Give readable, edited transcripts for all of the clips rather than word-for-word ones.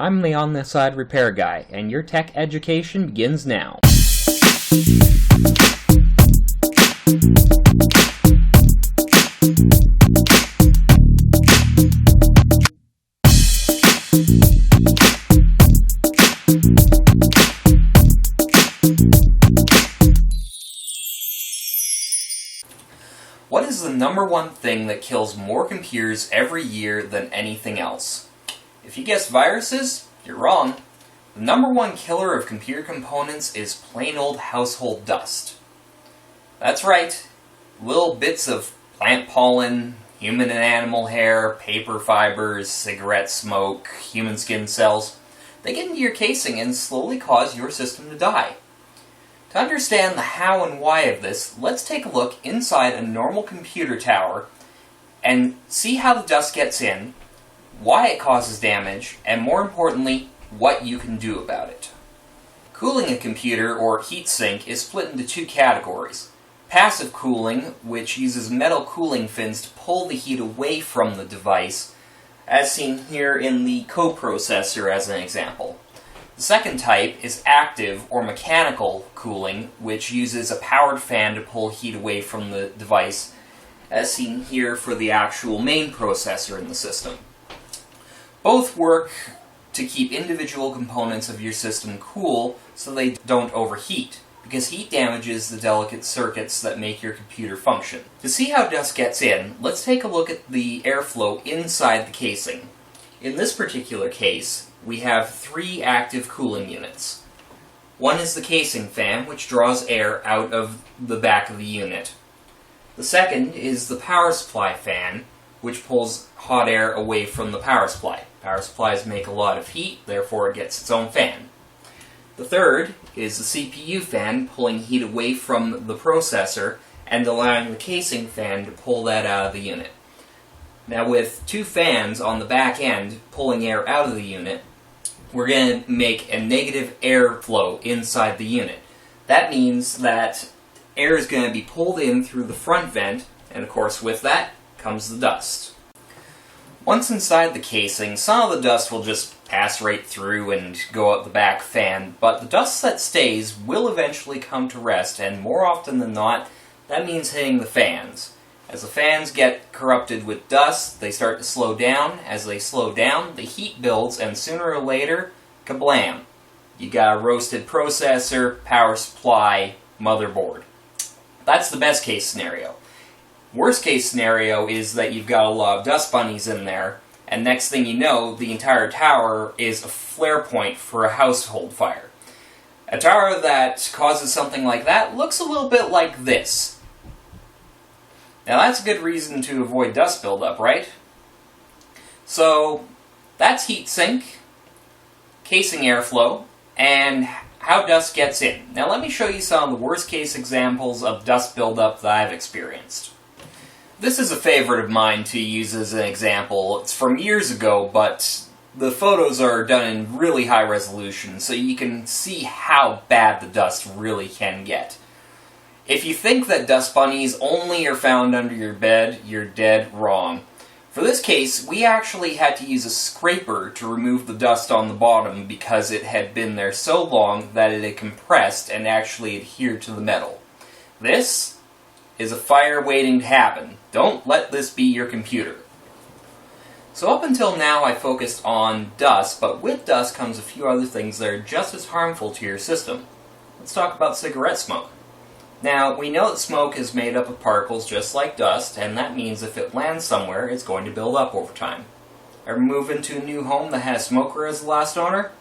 I'm the On This Side repair guy, and your tech education begins now. What is the number one thing that kills more computers every year than anything else? If you guessed viruses, you're wrong. The number one killer of computer components is plain old household dust. That's right, little bits of plant pollen, human and animal hair, paper fibers, cigarette smoke, human skin cells. They get into your casing and slowly cause your system to die. To understand the how and why of this, let's take a look inside a normal computer tower and see how the dust gets in, why it causes damage, and more importantly, what you can do about it. Cooling a computer, or heat sink, is split into two categories. Passive cooling, which uses metal cooling fins to pull the heat away from the device, as seen here in the coprocessor as an example. The second type is active or mechanical cooling, which uses a powered fan to pull heat away from the device, as seen here for the actual main processor in the system. Both work to keep individual components of your system cool so they don't overheat, because heat damages the delicate circuits that make your computer function. To see how dust gets in, let's take a look at the airflow inside the casing. In this particular case, we have three active cooling units. One is the casing fan, which draws air out of the back of the unit. The second is the power supply fan, which pulls hot air away from the power supply. Power supplies make a lot of heat, therefore it gets its own fan. The third is the CPU fan, pulling heat away from the processor and allowing the casing fan to pull that out of the unit. Now, with two fans on the back end pulling air out of the unit, we're going to make a negative airflow inside the unit. That means that air is going to be pulled in through the front vent, and of course with that comes the dust. Once inside the casing, some of the dust will just pass right through and go out the back fan, but the dust that stays will eventually come to rest, and more often than not, that means hitting the fans. As the fans get corrupted with dust, they start to slow down. As they slow down, the heat builds, and sooner or later, kablam! You got a roasted processor, power supply, motherboard. That's the best case scenario. Worst case scenario is that you've got a lot of dust bunnies in there, and next thing you know, the entire tower is a flare point for a household fire. A tower that causes something like that looks a little bit like this. Now that's a good reason to avoid dust buildup, right? So that's heat sink, casing airflow, and how dust gets in. Now let me show you some of the worst case examples of dust buildup that I've experienced. This is a favorite of mine to use as an example. It's from years ago, but the photos are done in really high resolution, so you can see how bad the dust really can get. If you think that dust bunnies only are found under your bed, you're dead wrong. For this case, we actually had to use a scraper to remove the dust on the bottom because it had been there so long that it had compressed and actually adhered to the metal. This is a fire waiting to happen. Don't let this be your computer. So up until now I focused on dust, but with dust comes a few other things that are just as harmful to your system. Let's talk about cigarette smoke. Now, we know that smoke is made up of particles just like dust, and that means if it lands somewhere, it's going to build up over time. Ever move into a new home that had a smoker as the last owner?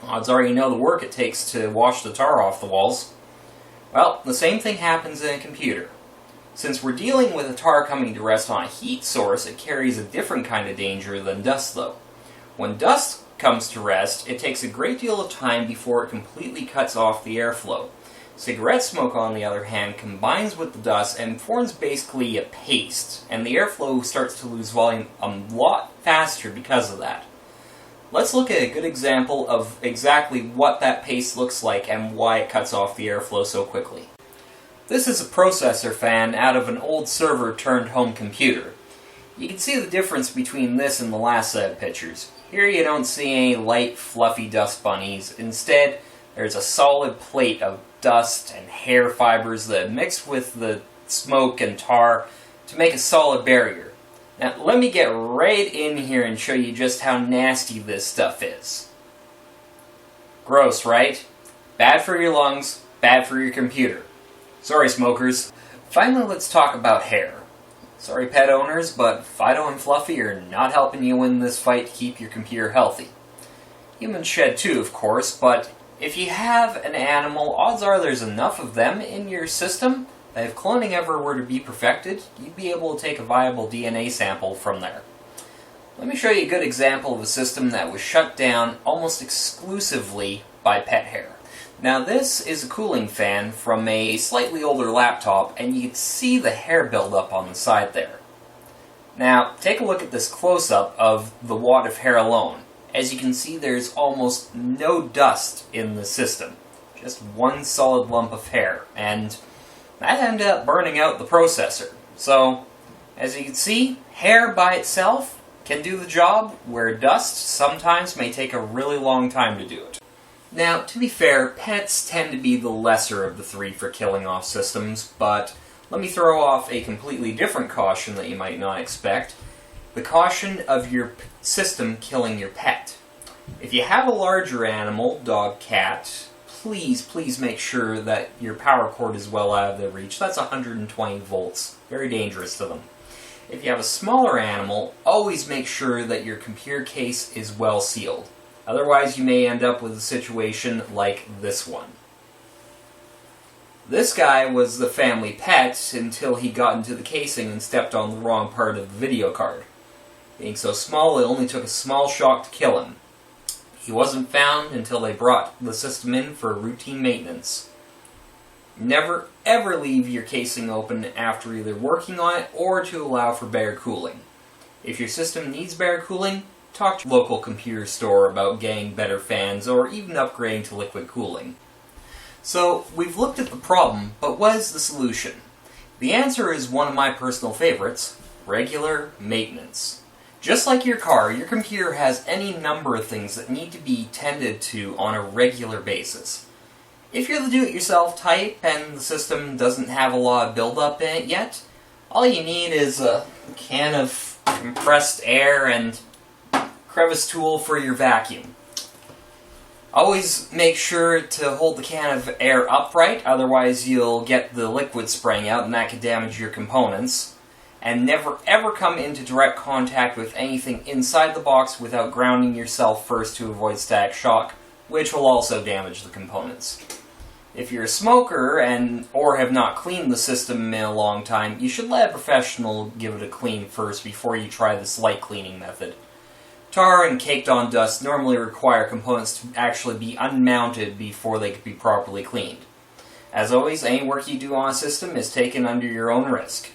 Odds are you know the work it takes to wash the tar off the walls. Well, the same thing happens in a computer. Since we're dealing with a tar coming to rest on a heat source, it carries a different kind of danger than dust, though. When dust comes to rest, it takes a great deal of time before it completely cuts off the airflow. Cigarette smoke, on the other hand, combines with the dust and forms basically a paste, and the airflow starts to lose volume a lot faster because of that. Let's look at a good example of exactly what that paste looks like and why it cuts off the airflow so quickly. This is a processor fan out of an old server turned home computer. You can see the difference between this and the last set of pictures. Here you don't see any light, fluffy dust bunnies. Instead, there's a solid plate of dust and hair fibers that mix with the smoke and tar to make a solid barrier. Now, let me get right in here and show you just how nasty this stuff is. Gross, right? Bad for your lungs, bad for your computer. Sorry, smokers. Finally, let's talk about hair. Sorry, pet owners, but Fido and Fluffy are not helping you win this fight to keep your computer healthy. Humans shed too, of course, but if you have an animal, odds are there's enough of them in your system that if cloning ever were to be perfected, you'd be able to take a viable DNA sample from there. Let me show you a good example of a system that was shut down almost exclusively by pet hair. Now this is a cooling fan from a slightly older laptop, and you can see the hair buildup on the side there. Now take a look at this close-up of the wad of hair alone. As you can see, there's almost no dust in the system. Just one solid lump of hair, and that ended up burning out the processor. So, as you can see, hair by itself can do the job, where dust sometimes may take a really long time to do it. Now, to be fair, pets tend to be the lesser of the three for killing off systems, but let me throw off a completely different caution that you might not expect. The caution of your system killing your pet. If you have a larger animal, dog, cat, please make sure that your power cord is well out of their reach. That's 120 volts. Very dangerous to them. If you have a smaller animal, always make sure that your computer case is well sealed. Otherwise, you may end up with a situation like this one. This guy was the family pet until he got into the casing and stepped on the wrong part of the video card. Being so small, it only took a small shock to kill him. He wasn't found until they brought the system in for routine maintenance. Never ever leave your casing open after either working on it or to allow for better cooling. If your system needs better cooling, talk to your local computer store about getting better fans or even upgrading to liquid cooling. So, we've looked at the problem, but what is the solution? The answer is one of my personal favorites: regular maintenance. Just like your car, your computer has any number of things that need to be tended to on a regular basis. If you're the do-it-yourself type and the system doesn't have a lot of build-up in it yet, all you need is a can of compressed air and crevice tool for your vacuum. Always make sure to hold the can of air upright, otherwise you'll get the liquid spraying out and that could damage your components. And never ever come into direct contact with anything inside the box without grounding yourself first to avoid static shock, which will also damage the components. If you're a smoker or have not cleaned the system in a long time, you should let a professional give it a clean first before you try this light cleaning method. Tar and caked-on dust normally require components to actually be unmounted before they can be properly cleaned. As always, any work you do on a system is taken under your own risk.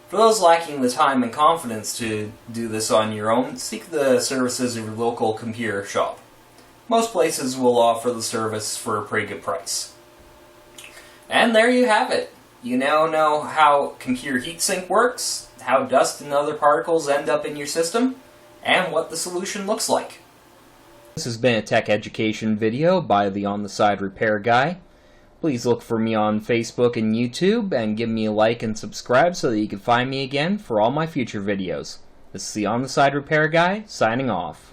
For those lacking the time and confidence to do this on your own, seek the services of your local computer shop. Most places will offer the service for a pretty good price. And there you have it. You now know how computer heatsink works, how dust and other particles end up in your system, and what the solution looks like. This has been a tech education video by the On the Side Repair Guy. Please look for me on Facebook and YouTube, and give me a like and subscribe so that you can find me again for all my future videos. This is the On the Side Repair Guy, signing off.